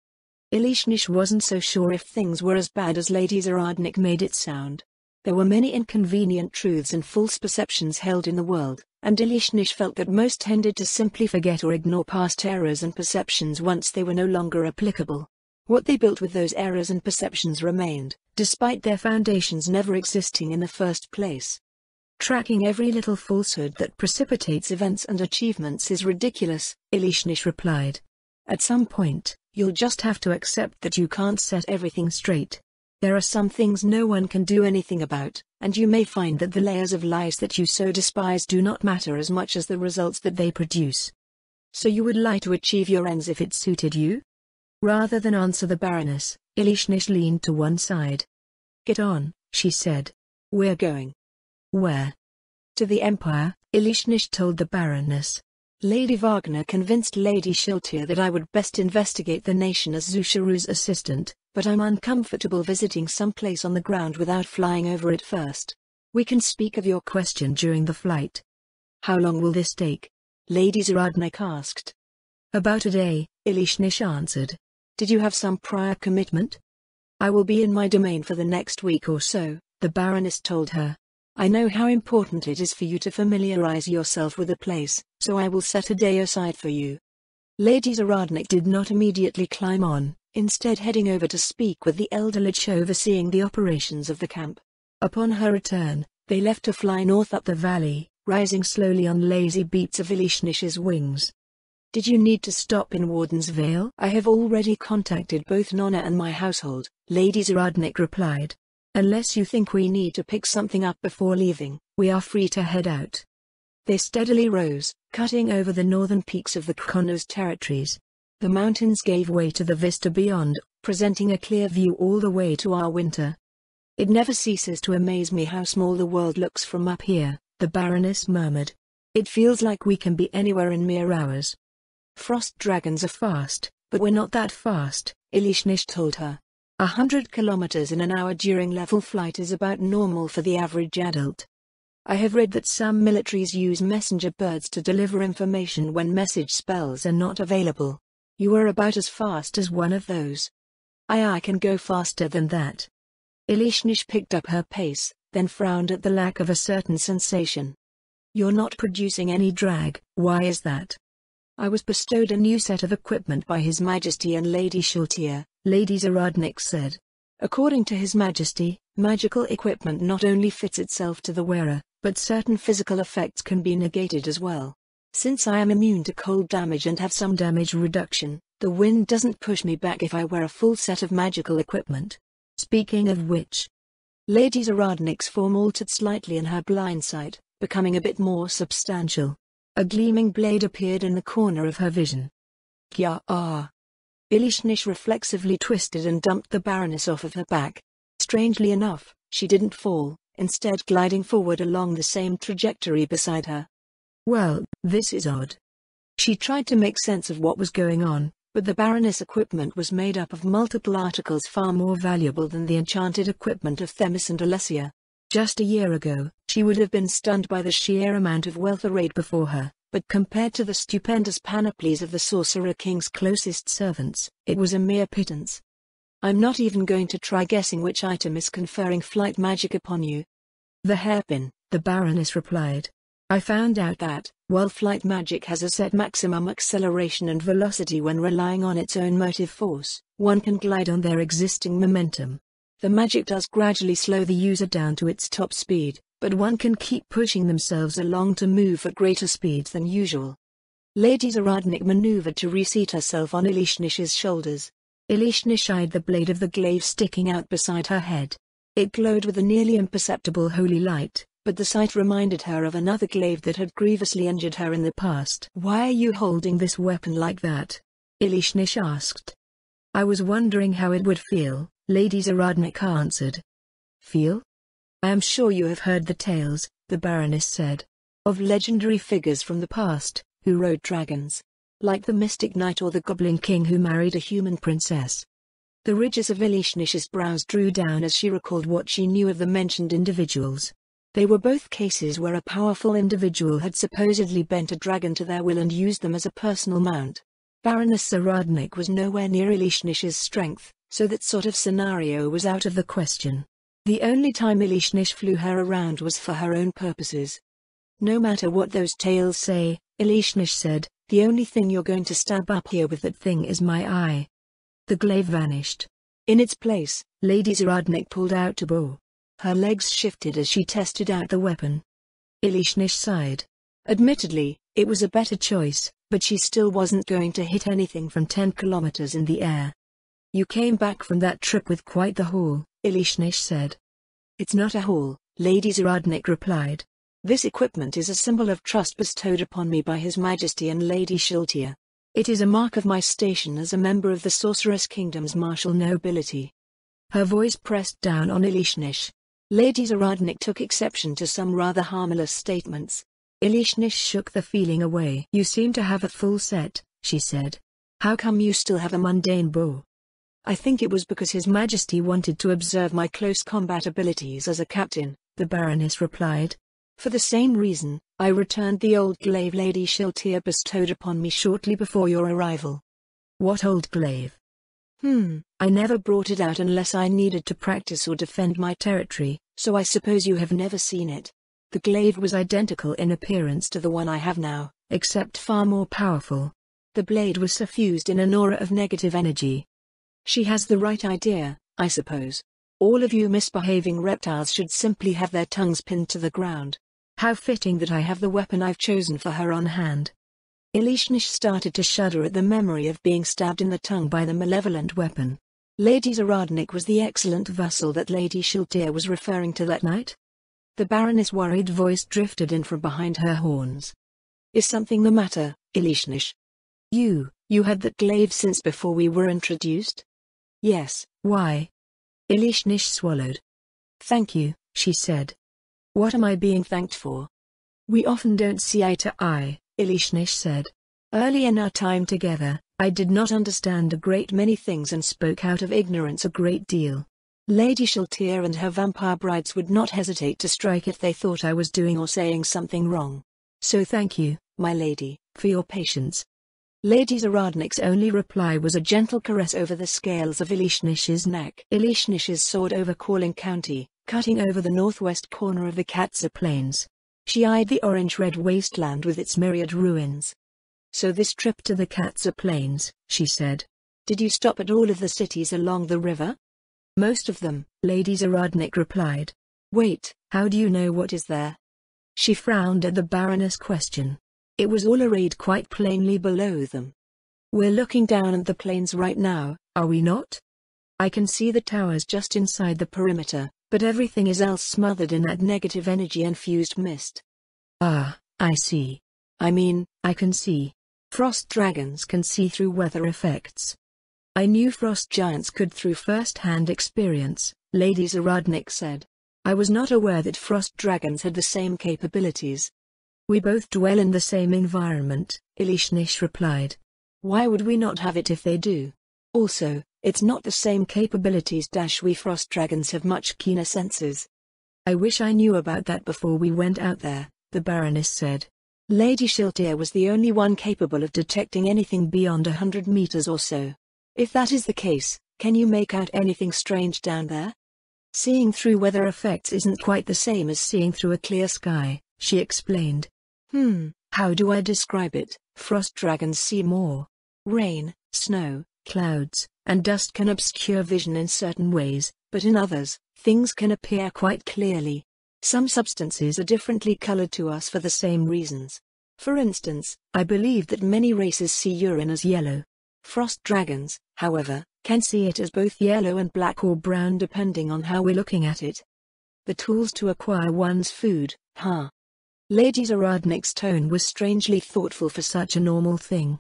Elishnish wasn't so sure if things were as bad as Lady Zaradnik made it sound. There were many inconvenient truths and false perceptions held in the world, and Elishnish felt that most tended to simply forget or ignore past errors and perceptions once they were no longer applicable. What they built with those errors and perceptions remained, despite their foundations never existing in the first place. Tracking every little falsehood that precipitates events and achievements is ridiculous, Elishnish replied. At some point, you'll just have to accept that you can't set everything straight. There are some things no one can do anything about, and you may find that the layers of lies that you so despise do not matter as much as the results that they produce. So you would lie to achieve your ends if it suited you? Rather than answer the Baroness, Elishnish leaned to one side. Get on, she said. We're going. Where? To the Empire, Elishnish told the Baroness. Lady Wagner convinced Lady Shiltir that I would best investigate the nation as Zusharu's assistant, but I'm uncomfortable visiting some place on the ground without flying over it first. We can speak of your question during the flight. How long will this take? Lady Zaradnik asked. About a day, Elishnish answered. Did you have some prior commitment? I will be in my domain for the next week or so, the Baroness told her. I know how important it is for you to familiarize yourself with the place, so I will set a day aside for you. Lady Zaradnik did not immediately climb on, instead heading over to speak with the elder Lich overseeing the operations of the camp. Upon her return, they left to fly north up the valley, rising slowly on lazy beats of Elishnish's wings. Did you need to stop in Warden's Vale? I have already contacted both Nonna and my household, Lady Zaradnik replied. Unless you think we need to pick something up before leaving, we are free to head out. They steadily rose, cutting over the northern peaks of the Konos territories. The mountains gave way to the vista beyond, presenting a clear view all the way to our winter. It never ceases to amaze me how small the world looks from up here, the Baroness murmured. It feels like we can be anywhere in mere hours. Frost dragons are fast, but we're not that fast, Elishnish told her. 100 kilometers in an hour during level flight is about normal for the average adult. I have read that some militaries use messenger birds to deliver information when message spells are not available. You are about as fast as one of those. I can go faster than that. Elishnish picked up her pace, then frowned at the lack of a certain sensation. You're not producing any drag, why is that? I was bestowed a new set of equipment by His Majesty and Lady Shiltir, Lady Zaradnik said. According to His Majesty, magical equipment not only fits itself to the wearer, but certain physical effects can be negated as well. Since I am immune to cold damage and have some damage reduction, the wind doesn't push me back if I wear a full set of magical equipment. Speaking of which, Lady Zaradnik's form altered slightly in her blind sight, becoming a bit more substantial. A gleaming blade appeared in the corner of her vision. Kya ah. Elishnish reflexively twisted and dumped the Baroness off of her back. Strangely enough, she didn't fall, instead gliding forward along the same trajectory beside her. Well, this is odd. She tried to make sense of what was going on, but the Baroness' equipment was made up of multiple articles far more valuable than the enchanted equipment of Themis and Alessia. Just a year ago, she would have been stunned by the sheer amount of wealth arrayed before her, but compared to the stupendous panoplies of the Sorcerer King's closest servants, it was a mere pittance. I'm not even going to try guessing which item is conferring flight magic upon you. The hairpin, the Baroness replied. I found out that, while flight magic has a set maximum acceleration and velocity when relying on its own motive force, one can glide on their existing momentum. The magic does gradually slow the user down to its top speed, but one can keep pushing themselves along to move at greater speeds than usual. Lady Zaradnik maneuvered to reseat herself on Ilishnish's shoulders. Ilishnish eyed the blade of the glaive sticking out beside her head. It glowed with a nearly imperceptible holy light, but the sight reminded her of another glaive that had grievously injured her in the past. Why are you holding this weapon like that? Ilishnish asked. I was wondering how it would feel, Lady Zaradnik answered. Feel? I am sure you have heard the tales, the Baroness said, of legendary figures from the past, who rode dragons. Like the Mystic Knight or the Goblin King who married a human princess. The ridges of Ilishnish's brows drew down as she recalled what she knew of the mentioned individuals. They were both cases where a powerful individual had supposedly bent a dragon to their will and used them as a personal mount. Baroness Zaradnik was nowhere near Ilishnish's strength, so that sort of scenario was out of the question. The only time Ilishnish flew her around was for her own purposes. No matter what those tales say, Ilishnish said, the only thing you're going to stab up here with that thing is my eye. The glaive vanished. In its place, Lady Zaradnik pulled out a bow. Her legs shifted as she tested out the weapon. Ilishnish sighed. Admittedly, it was a better choice, but she still wasn't going to hit anything from 10 kilometers in the air. You came back from that trip with quite the haul, Ilishnish said. It's not a haul, Lady Zaradnik replied. This equipment is a symbol of trust bestowed upon me by His Majesty and Lady Shiltia. It is a mark of my station as a member of the Sorceress Kingdom's martial nobility. Her voice pressed down on Ilishnish. Lady Zaradnik took exception to some rather harmless statements. Ilishnish shook the feeling away. You seem to have a full set, she said. How come you still have a mundane bow? I think it was because His Majesty wanted to observe my close combat abilities as a captain, the Baroness replied. For the same reason, I returned the old glaive Lady Shiltia bestowed upon me shortly before your arrival. What old glaive? I never brought it out unless I needed to practice or defend my territory, so I suppose you have never seen it. The glaive was identical in appearance to the one I have now, except far more powerful. The blade was suffused in an aura of negative energy. She has the right idea, I suppose. All of you misbehaving reptiles should simply have their tongues pinned to the ground. How fitting that I have the weapon I've chosen for her on hand. Ilishnish started to shudder at the memory of being stabbed in the tongue by the malevolent weapon. Lady Zaradnik was the excellent vassal that Lady Shiltia was referring to that night? The Baroness' worried voice drifted in from behind her horns. Is something the matter, Ilishnish? You had that glaive since before we were introduced? Yes, why? Ilishnish swallowed. Thank you, she said. What am I being thanked for? We often don't see eye to eye, Ilishnish said. Early in our time together, I did not understand a great many things and spoke out of ignorance a great deal. Lady Shiltia and her vampire brides would not hesitate to strike if they thought I was doing or saying something wrong. So thank you, my lady, for your patience. Lady Zaradnik's only reply was a gentle caress over the scales of Ilishnish's neck. Ilishnish's soared over Calling County, cutting over the northwest corner of the Katsa Plains. She eyed the orange-red wasteland with its myriad ruins. So this trip to the Katsa Plains, she said. Did you stop at all of the cities along the river? Most of them, Lady Zaradnik replied. Wait, how do you know what is there? She frowned at the Baroness' question. It was all arrayed quite plainly below them. We're looking down at the plains right now, are we not? I can see the towers just inside the perimeter, but everything is else smothered in that negative energy-infused mist. Ah, I see. I mean, I can see. Frost dragons can see through weather effects. I knew frost giants could through first-hand experience, Lady Zaradnik said. I was not aware that frost dragons had the same capabilities. We both dwell in the same environment, Ilishnish replied. Why would we not have it if they do? Also, it's not the same capabilities. We frost dragons have much keener senses. I wish I knew about that before we went out there, the Baroness said. Lady Shiltier was the only one capable of detecting anything beyond 100 meters or so. If that is the case, can you make out anything strange down there? Seeing through weather effects isn't quite the same as seeing through a clear sky, she explained. How do I describe it? Frost dragons see more. Rain, snow, clouds, and dust can obscure vision in certain ways, but in others, things can appear quite clearly. Some substances are differently colored to us for the same reasons. For instance, I believe that many races see urine as yellow. Frost dragons, however, can see it as both yellow and black or brown depending on how we're looking at it. The tools to acquire one's food, huh? Lady Zaradnik's tone was strangely thoughtful for such a normal thing.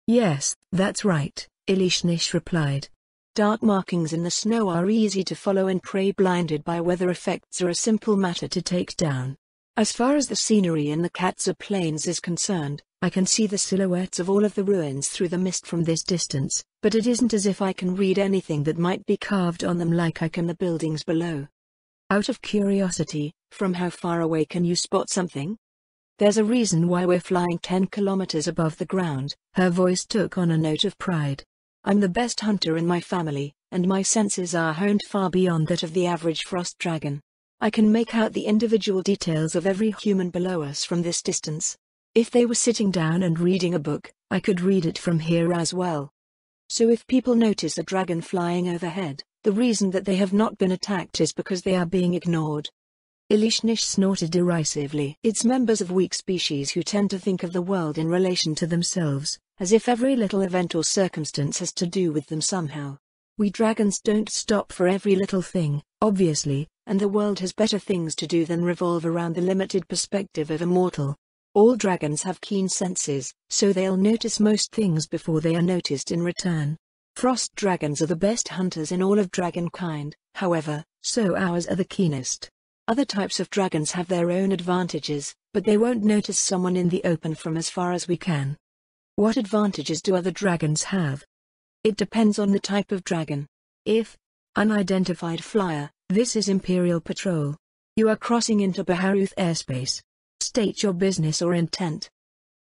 Yes, that's right, Ilishnish replied. Dark markings in the snow are easy to follow and prey blinded by weather effects are a simple matter to take down. As far as the scenery in the Katsa Plains is concerned, I can see the silhouettes of all of the ruins through the mist from this distance, but it isn't as if I can read anything that might be carved on them like I can the buildings below. Out of curiosity, from how far away can you spot something? There's a reason why we're flying 10 kilometers above the ground. Her voice took on a note of pride. I'm the best hunter in my family, and my senses are honed far beyond that of the average frost dragon. I can make out the individual details of every human below us from this distance. If they were sitting down and reading a book, I could read it from here as well. So if people notice a dragon flying overhead, the reason that they have not been attacked is because they are being ignored. Ilishnish snorted derisively. It's members of weak species who tend to think of the world in relation to themselves, as if every little event or circumstance has to do with them somehow. We dragons don't stop for every little thing, obviously, and the world has better things to do than revolve around the limited perspective of a mortal. All dragons have keen senses, so they'll notice most things before they are noticed in return. Frost dragons are the best hunters in all of dragonkind, however, so ours are the keenest. Other types of dragons have their own advantages, but they won't notice someone in the open from as far as we can. What advantages do other dragons have? It depends on the type of dragon. If unidentified flyer, this is Imperial Patrol. You are crossing into Baharuth airspace. State your business or intent.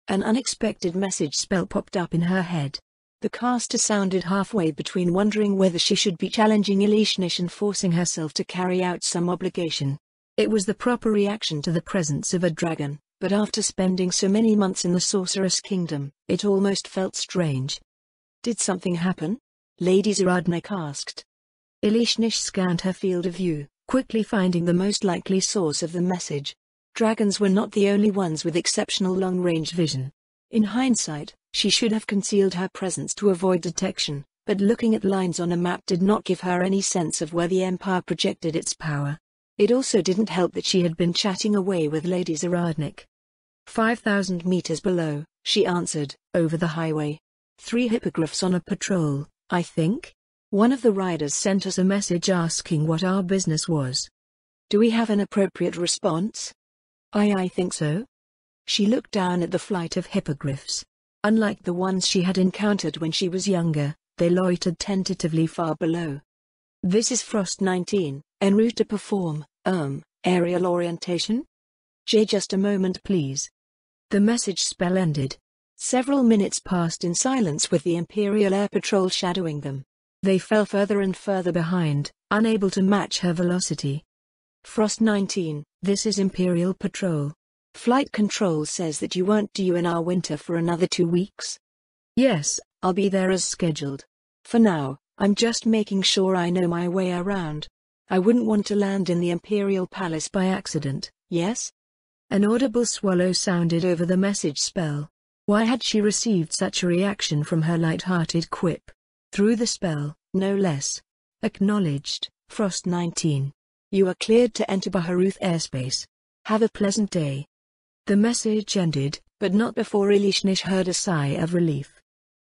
An unexpected message spell popped up in her head. The caster sounded halfway between wondering whether she should be challenging Ilishnish and forcing herself to carry out some obligation. It was the proper reaction to the presence of a dragon, but after spending so many months in the Sorceress Kingdom, it almost felt strange. Did something happen? Lady Zaradnik asked. Ilishnish scanned her field of view, quickly finding the most likely source of the message. Dragons were not the only ones with exceptional long-range vision. In hindsight, she should have concealed her presence to avoid detection, but looking at lines on a map did not give her any sense of where the Empire projected its power. It also didn't help that she had been chatting away with Lady Zaradnik. 5,000 meters below, she answered, over the highway. 3 hippogriffs on a patrol, I think? One of the riders sent us a message asking what our business was. Do we have an appropriate response? I think so. She looked down at the flight of hippogriffs. Unlike the ones she had encountered when she was younger, they loitered tentatively far below. This is Frost 19, en route to perform, aerial orientation? Just a moment please. The message spell ended. Several minutes passed in silence with the Imperial Air Patrol shadowing them. They fell further and further behind, unable to match her velocity. Frost 19, this is Imperial Patrol. Flight control says that you won't due in our winter for another 2 weeks. Yes, I'll be there as scheduled. For now, I'm just making sure I know my way around. I wouldn't want to land in the Imperial Palace by accident, yes? An audible swallow sounded over the message spell. Why had she received such a reaction from her light-hearted quip? Through the spell, no less. Acknowledged, Frost 19. You are cleared to enter Baharuth airspace. Have a pleasant day. The message ended, but not before Ilishnish heard a sigh of relief.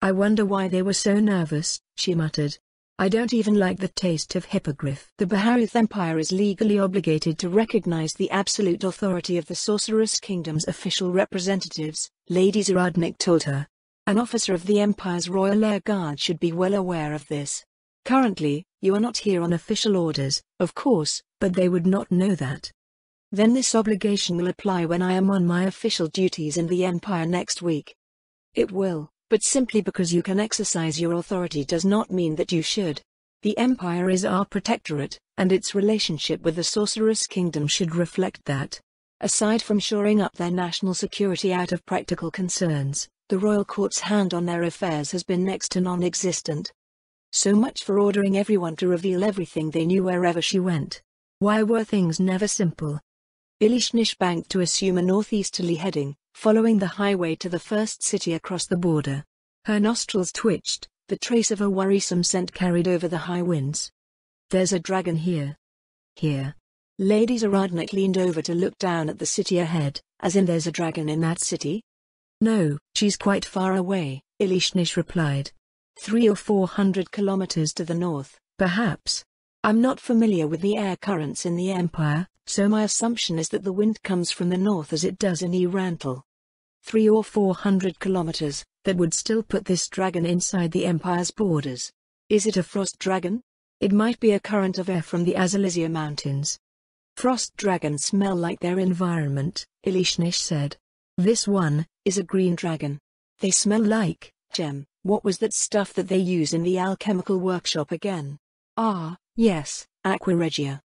I wonder why they were so nervous, she muttered. I don't even like the taste of hippogriff. The Baharuth Empire is legally obligated to recognize the absolute authority of the Sorceress Kingdom's official representatives, Lady Zaradnik told her. An officer of the Empire's Royal Air Guard should be well aware of this. Currently, you are not here on official orders, of course, but they would not know that. Then this obligation will apply when I am on my official duties in the Empire next week. It will, but simply because you can exercise your authority does not mean that you should. The Empire is our protectorate, and its relationship with the Sorceress Kingdom should reflect that. Aside from shoring up their national security out of practical concerns, the royal court's hand on their affairs has been next to non-existent. So much for ordering everyone to reveal everything they knew wherever she went. Why were things never simple? Ilishnish banked to assume a northeasterly heading, following the highway to the first city across the border. Her nostrils twitched, the trace of a worrisome scent carried over the high winds. There's a dragon here. Here. Lady Zaradnik leaned over to look down at the city ahead, as in there's a dragon in that city? No, she's quite far away, Ilishnish replied. 300 or 400 kilometers to the north, perhaps. I'm not familiar with the air currents in the Empire, so my assumption is that the wind comes from the north as it does in Erantal. 300 or 400 kilometers, that would still put this dragon inside the Empire's borders. Is it a frost dragon? It might be a current of air from the Azalisia Mountains. Frost dragons smell like their environment, Ilishnish said. This one is a green dragon. They smell like, what was that stuff that they use in the alchemical workshop again? Ah, yes, Aqua Regia.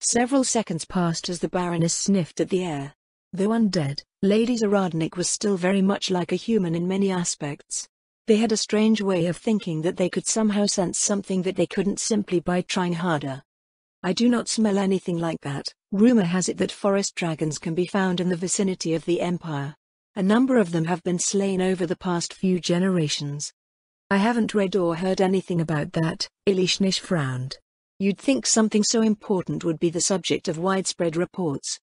Several seconds passed as the Baroness sniffed at the air. Though undead, Lady Zaradnik was still very much like a human in many aspects. They had a strange way of thinking that they could somehow sense something that they couldn't simply by trying harder. I do not smell anything like that. Rumor has it that forest dragons can be found in the vicinity of the Empire. A number of them have been slain over the past few generations. I haven't read or heard anything about that, Ilishnish frowned. You'd think something so important would be the subject of widespread reports.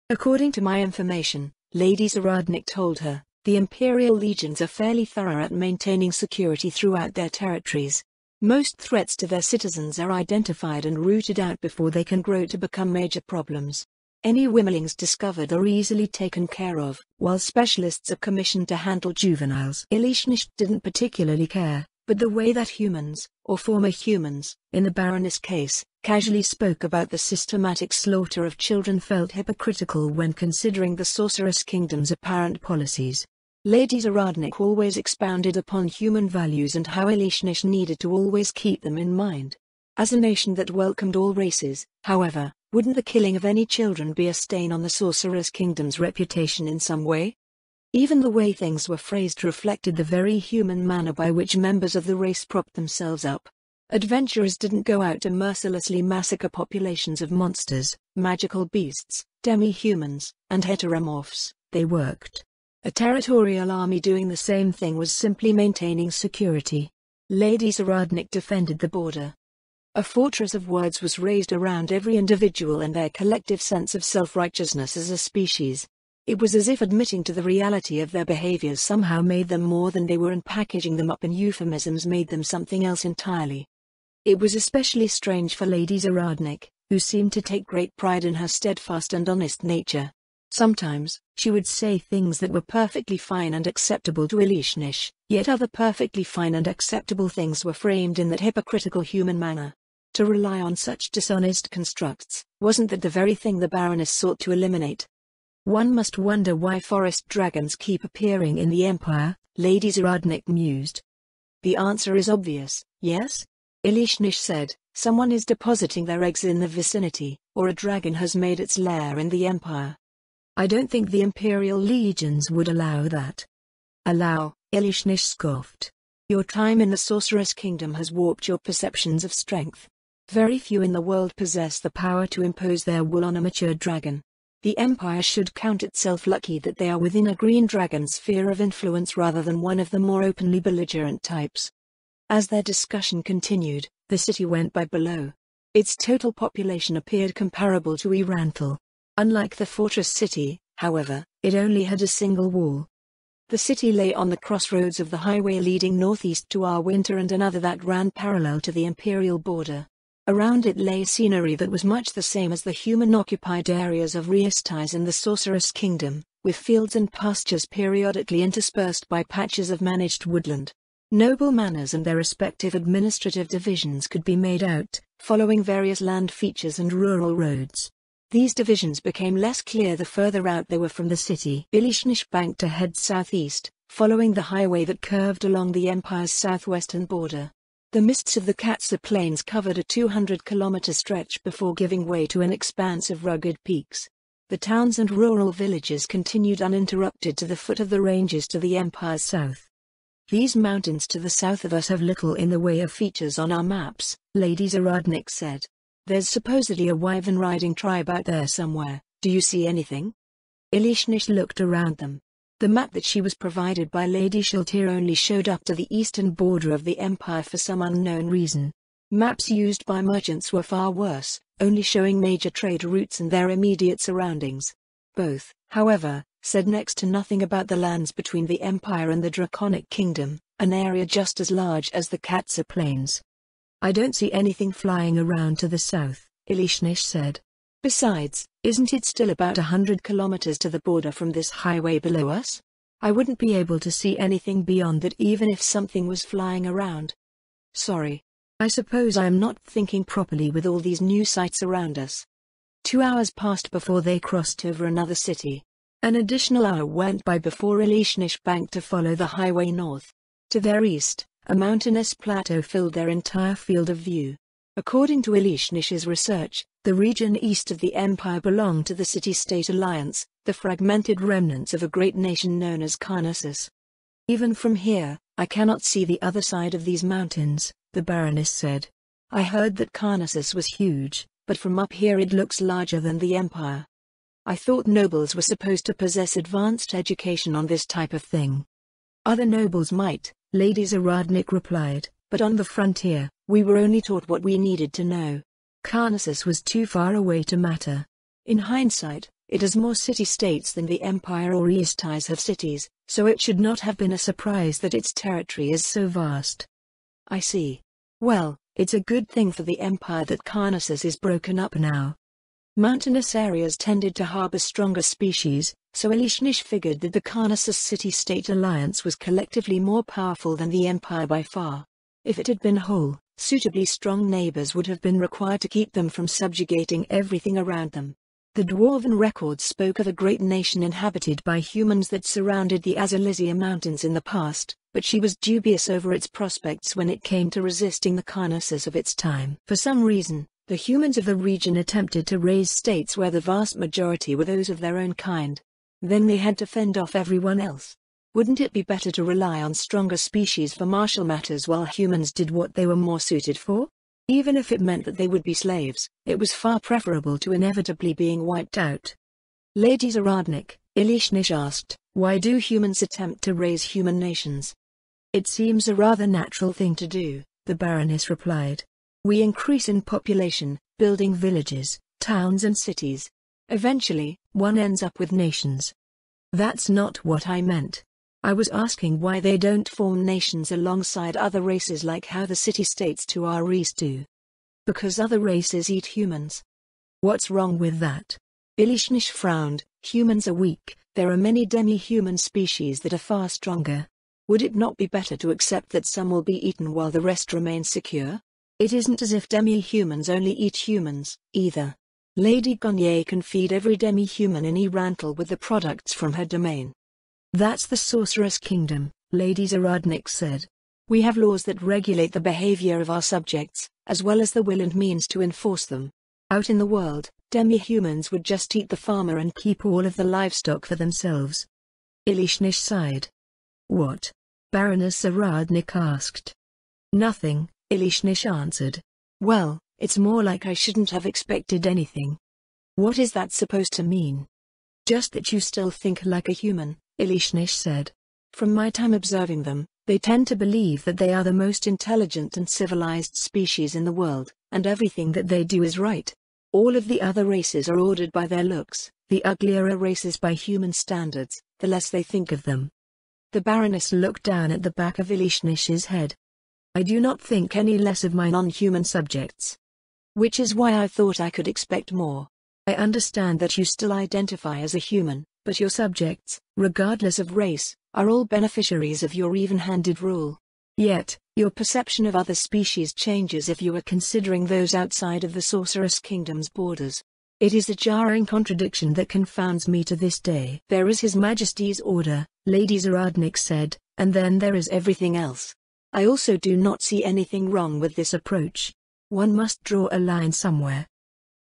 According to my information, Lady Zaradnik told her, the Imperial legions are fairly thorough at maintaining security throughout their territories. Most threats to their citizens are identified and rooted out before they can grow to become major problems. Any wimmelings discovered are easily taken care of, while specialists are commissioned to handle juveniles. Ilishnish didn't particularly care, but the way that humans, or former humans, in the Baroness case, casually spoke about the systematic slaughter of children felt hypocritical when considering the Sorceress Kingdom's apparent policies. Lady Zaradnik always expounded upon human values and how Ilishnish needed to always keep them in mind. As a nation that welcomed all races, however, wouldn't the killing of any children be a stain on the Sorceress Kingdom's reputation in some way? Even the way things were phrased reflected the very human manner by which members of the race propped themselves up. Adventurers didn't go out to mercilessly massacre populations of monsters, magical beasts, demi-humans, and heteromorphs. They worked. A territorial army doing the same thing was simply maintaining security. Lady Zaradnik defended the border. A fortress of words was raised around every individual and their collective sense of self-righteousness as a species. It was as if admitting to the reality of their behaviors somehow made them more than they were, and packaging them up in euphemisms made them something else entirely. It was especially strange for Lady Zaradnik, who seemed to take great pride in her steadfast and honest nature. Sometimes, she would say things that were perfectly fine and acceptable to Ilishnish, yet other perfectly fine and acceptable things were framed in that hypocritical human manner. To rely on such dishonest constructs, wasn't that the very thing the Baroness sought to eliminate? One must wonder why forest dragons keep appearing in the Empire, Lady Zaradnik mused. The answer is obvious, yes? Ilishnish said, someone is depositing their eggs in the vicinity, or a dragon has made its lair in the Empire. I don't think the Imperial legions would allow that. Allow, Ilishnish scoffed. Your time in the Sorceress Kingdom has warped your perceptions of strength. Very few in the world possess the power to impose their will on a mature dragon. The Empire should count itself lucky that they are within a green dragon's sphere of influence rather than one of the more openly belligerent types. As their discussion continued, the city went by below. Its total population appeared comparable to Erantal. Unlike the fortress city, however, it only had a single wall. The city lay on the crossroads of the highway leading northeast to Arwinter and another that ran parallel to the Imperial border. Around it lay scenery that was much the same as the human-occupied areas of Riestais in the Sorceress Kingdom, with fields and pastures periodically interspersed by patches of managed woodland. Noble manors and their respective administrative divisions could be made out, following various land features and rural roads. These divisions became less clear the further out they were from the city. Ilishnish banked to head southeast, following the highway that curved along the Empire's southwestern border. The mists of the Katsa Plains covered a 200-kilometer stretch before giving way to an expanse of rugged peaks. The towns and rural villages continued uninterrupted to the foot of the ranges to the Empire's south. "These mountains to the south of us have little in the way of features on our maps," Lady Zaradnik said. "There's supposedly a wyvern-riding tribe out there somewhere. Do you see anything?" Ilishnish looked around them. The map that she was provided by Lady Shiltir only showed up to the eastern border of the Empire for some unknown reason. Maps used by merchants were far worse, only showing major trade routes and their immediate surroundings. Both, however, said next to nothing about the lands between the Empire and the Draconic Kingdom, an area just as large as the Katsa Plains. "I don't see anything flying around to the south," Ilishnish said. "Besides, isn't it still about 100 kilometers to the border from this highway below us? I wouldn't be able to see anything beyond that even if something was flying around." "Sorry. I suppose I am not thinking properly with all these new sights around us." 2 hours passed before they crossed over another city. An additional hour went by before Ilishnish banked to follow the highway north. To their east, a mountainous plateau filled their entire field of view. According to Ilishnish's research, the region east of the Empire belonged to the City-State Alliance, the fragmented remnants of a great nation known as Carnassus. "Even from here, I cannot see the other side of these mountains," the Baroness said. "I heard that Carnassus was huge, but from up here it looks larger than the Empire. I thought nobles were supposed to possess advanced education on this type of thing." "Other nobles might," Lady Zaradnik replied, "but on the frontier, we were only taught what we needed to know. Carnassus was too far away to matter. In hindsight, it has more city-states than the Empire or Easties have cities, so it should not have been a surprise that its territory is so vast." "I see. Well, it's a good thing for the Empire that Carnassus is broken up now." Mountainous areas tended to harbor stronger species, so Ilishnish figured that the Carnassus City-State Alliance was collectively more powerful than the Empire by far. If it had been whole, suitably strong neighbors would have been required to keep them from subjugating everything around them. The Dwarven records spoke of a great nation inhabited by humans that surrounded the Azalizia Mountains in the past, but she was dubious over its prospects when it came to resisting the Carnassus of its time. For some reason, the humans of the region attempted to raise states where the vast majority were those of their own kind. Then they had to fend off everyone else. Wouldn't it be better to rely on stronger species for martial matters while humans did what they were more suited for? Even if it meant that they would be slaves, it was far preferable to inevitably being wiped out. "Lady Zaradnik," Ilishnish asked, "why do humans attempt to raise human nations?" "It seems a rather natural thing to do," the Baroness replied. "We increase in population, building villages, towns and cities. Eventually, one ends up with nations." "That's not what I meant. I was asking why they don't form nations alongside other races like how the city-states to our east do." "Because other races eat humans." "What's wrong with that?" Ilishnish frowned. "Humans are weak, there are many demi-human species that are far stronger. Would it not be better to accept that some will be eaten while the rest remain secure? It isn't as if demi-humans only eat humans, either. Lady Gonye can feed every demi-human in Erantal with the products from her domain." "That's the Sorceress Kingdom," Lady Zaradnik said. "We have laws that regulate the behavior of our subjects, as well as the will and means to enforce them. Out in the world, demi-humans would just eat the farmer and keep all of the livestock for themselves." Ilishnish sighed. "What?" Baroness Zaradnik asked. "Nothing," Ilishnish answered. "Well, it's more like I shouldn't have expected anything." "What is that supposed to mean?" "Just that you still think like a human," Ilishnish said. "From my time observing them, they tend to believe that they are the most intelligent and civilized species in the world, and everything that they do is right. All of the other races are ordered by their looks, the uglier a race is by human standards, the less they think of them." The Baroness looked down at the back of Ilishnish's head. "I do not think any less of my non-human subjects. Which is why I thought I could expect more. I understand that you still identify as a human, but your subjects, regardless of race, are all beneficiaries of your even-handed rule. Yet, your perception of other species changes if you are considering those outside of the Sorceress Kingdom's borders. It is a jarring contradiction that confounds me to this day. There is His Majesty's order, Lady Zaradnik said, and then there is everything else. I also do not see anything wrong with this approach. One must draw a line somewhere.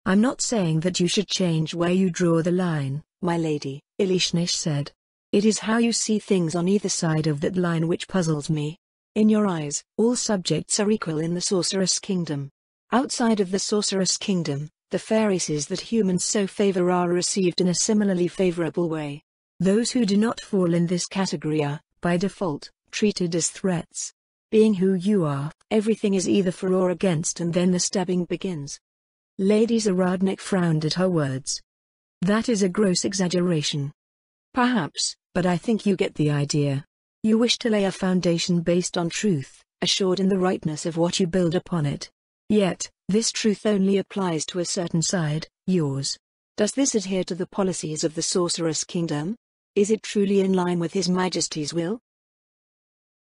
I'm not saying that you should change where you draw the line, my lady, Ilishnish said. It is how you see things on either side of that line which puzzles me. In your eyes, all subjects are equal in the Sorceress Kingdom. Outside of the Sorceress Kingdom, the fairies that humans so favor are received in a similarly favorable way. Those who do not fall in this category are, by default, treated as threats. Being who you are, everything is either for or against, and then the stabbing begins. Lady Zaradnik frowned at her words. That is a gross exaggeration. Perhaps, but I think you get the idea. You wish to lay a foundation based on truth, assured in the rightness of what you build upon it. Yet, this truth only applies to a certain side, yours. Does this adhere to the policies of the Sorceress Kingdom? Is it truly in line with His Majesty's will?